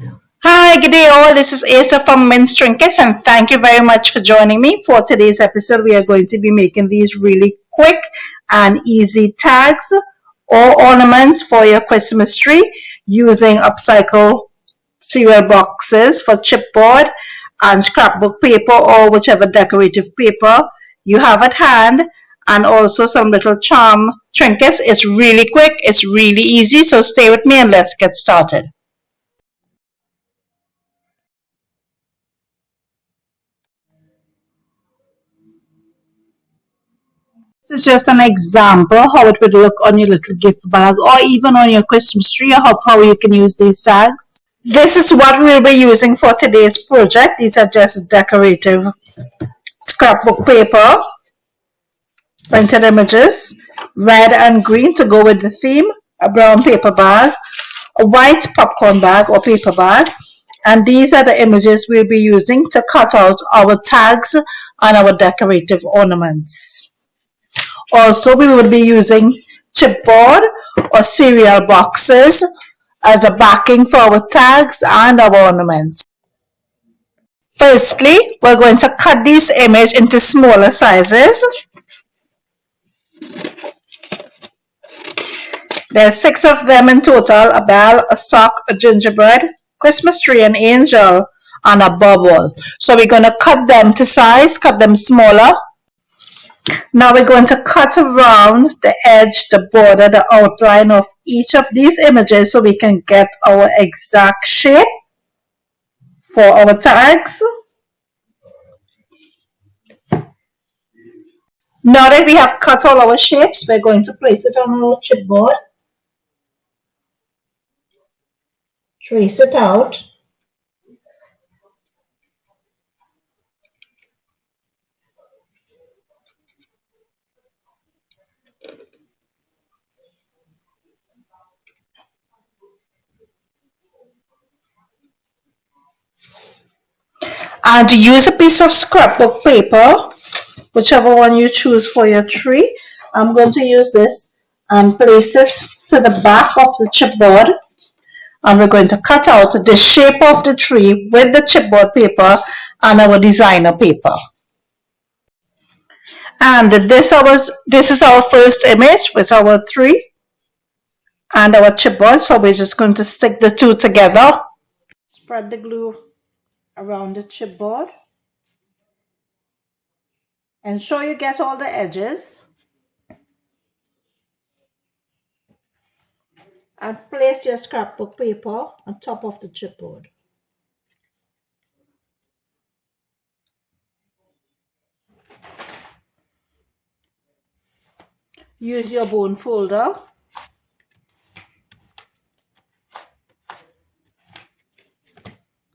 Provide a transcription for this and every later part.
Hi, good day all. This is Asa from MintzTrinkets, and thank you very much for joining me for today's episode. We are going to be making these really quick and easy tags or ornaments for your Christmas tree using upcycle cereal boxes for chipboard and scrapbook paper or whichever decorative paper you have at hand, and also some little charm trinkets. It's really quick, it's really easy, so stay with me and let's get started. This is just an example how it would look on your little gift bag or even on your Christmas tree, or how you can use these tags. This is what we'll be using for today's project. These are just decorative scrapbook paper, printed images, red and green to go with the theme, a brown paper bag, a white popcorn bag or paper bag, and these are the images we'll be using to cut out our tags and our decorative ornaments. Also, we will be using chipboard or cereal boxes as a backing for our tags and our ornaments. Firstly, we're going to cut these images into smaller sizes. There's 6 of them in total: a bell, a sock, a gingerbread, Christmas tree, an angel, and a bubble. So we're going to cut them to size, cut them smaller. Now we're going to cut around the edge, the border, the outline of each of these images so we can get our exact shape for our tags. Now that we have cut all our shapes, we're going to place it on our chipboard. Trace it out. And use a piece of scrapbook paper, whichever one you choose for your tree. I'm going to use this and place it to the back of the chipboard. And we're going to cut out the shape of the tree with the chipboard paper and our designer paper. And this is our first image with our tree and our chipboard. So we're just going to stick the two together. Spread the glue around the chipboard. Ensure you get all the edges. And place your scrapbook paper on top of the chipboard. Use your bone folder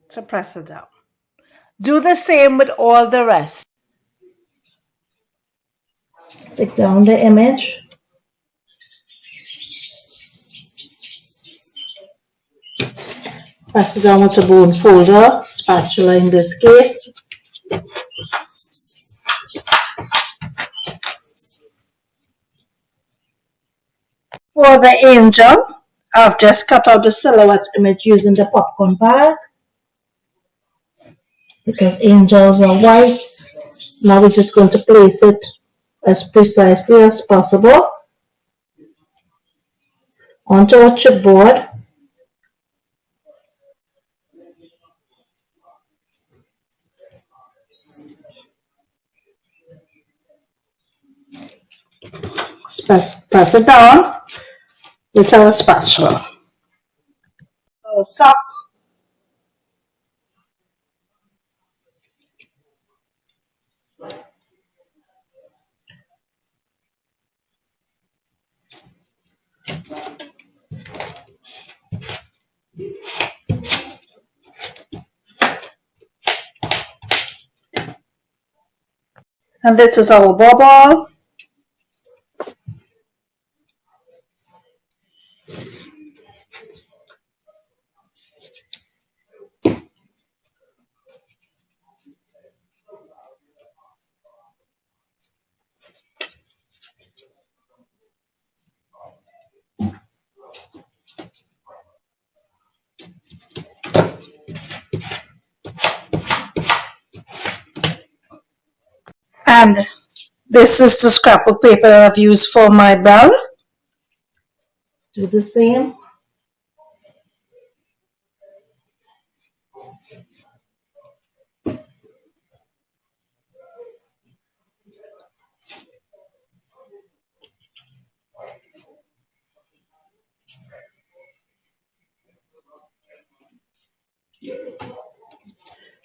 to press it down. Do the same with all the rest. Stick down the image. Press it down with a bone folder, spatula in this case. For the angel, I've just cut out the silhouette image using the popcorn bag because angels are white. Now we're just going to place it as precisely as possible onto our chipboard. Press it down with our spatula. Our sock. And this is our bubble. And this is the scrapbook paper that I've used for my bell. Do the same.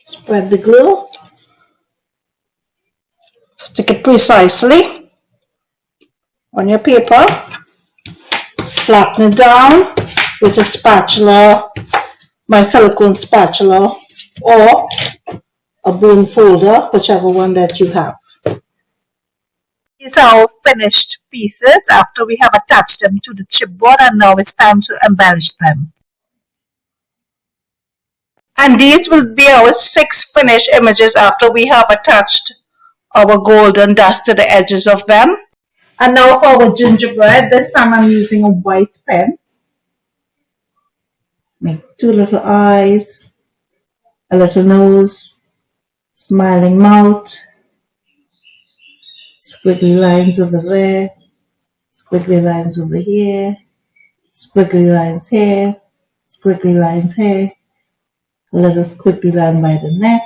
Spread the glue. Stick it precisely on your paper. Flatten it down with a spatula, my silicone spatula, or a bone folder, whichever one that you have. These are our finished pieces after we have attached them to the chipboard, and now it's time to embellish them. And these will be our 6 finished images after we have attached our golden dust to the edges of them. And now for our gingerbread, this time I'm using a white pen. Make 2 little eyes, a little nose, smiling mouth, squiggly lines over there, squiggly lines over here, squiggly lines here, squiggly lines here, a little squiggly line by the neck,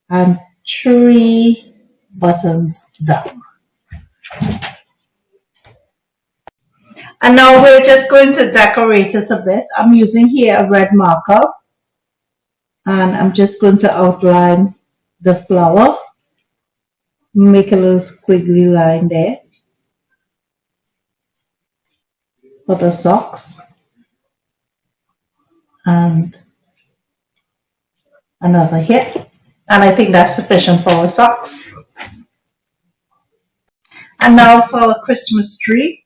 and 3 buttons down. And now we're just going to decorate it a bit. I'm using here a red marker, and I'm just going to outline the flower. Make a little squiggly line there for the socks, and another here. And I think that's sufficient for our socks. And now for our Christmas tree.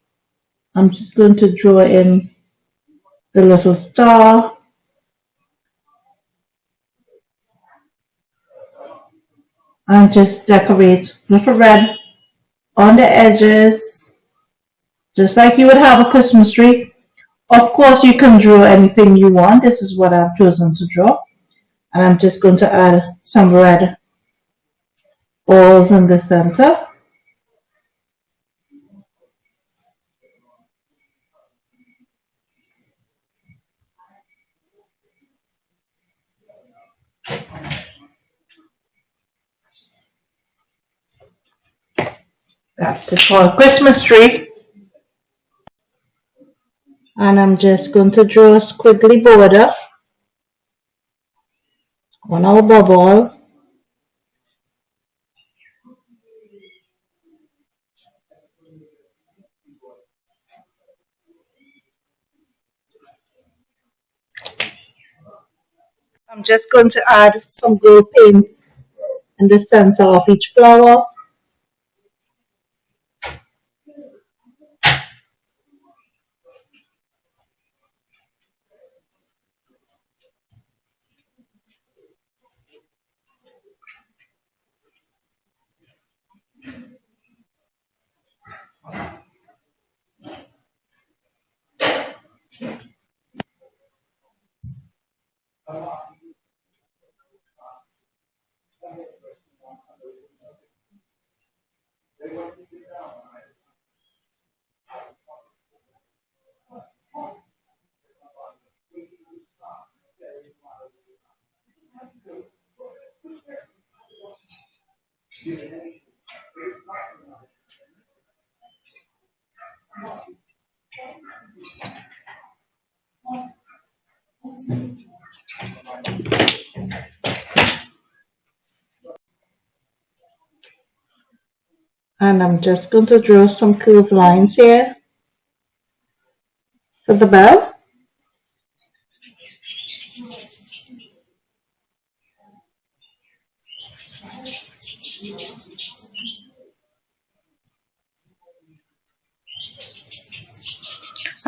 I'm just going to draw in the little star. And just decorate little red on the edges, just like you would have a Christmas tree. Of course, you can draw anything you want. This is what I've chosen to draw. And I'm just going to add some red balls in the center. That's it for a Christmas tree. And I'm just going to draw a squiggly border on our bubble. I'm just going to add some gold paint in the center of each flower. And I'm just going to draw some curved lines here for the bell.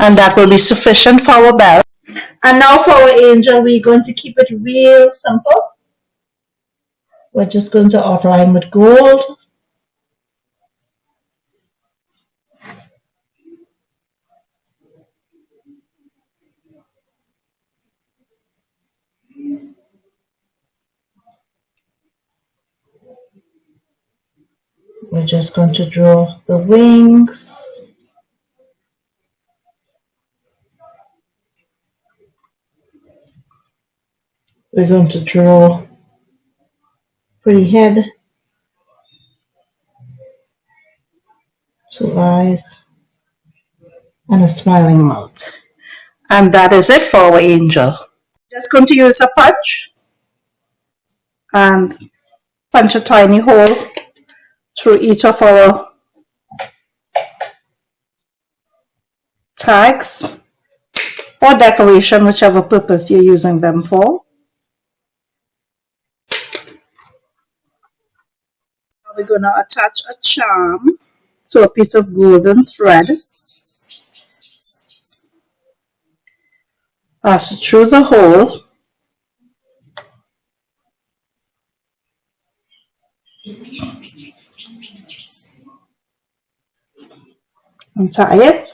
And that will be sufficient for our bell. And now for our angel, we're going to keep it real simple. We're just going to outline with gold. just going to draw the wings. We're going to draw pretty head, 2 eyes, and a smiling mouth. And that is it for our angel. Just going to use a punch and punch a tiny hole through each of our tags or decoration, whichever purpose you're using them for. Now we're going to attach a charm to a piece of golden thread. Pass it through the hole. And tie it.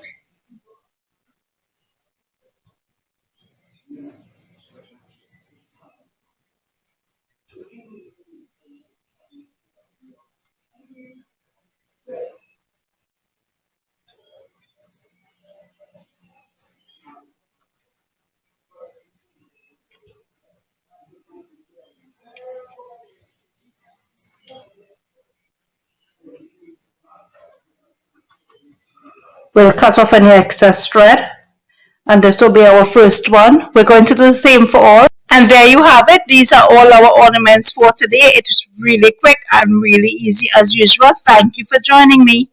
We'll cut off any excess thread, and this will be our first one. We're going to do the same for all. And there you have it. These are all our ornaments for today. It is really quick and really easy as usual. Thank you for joining me.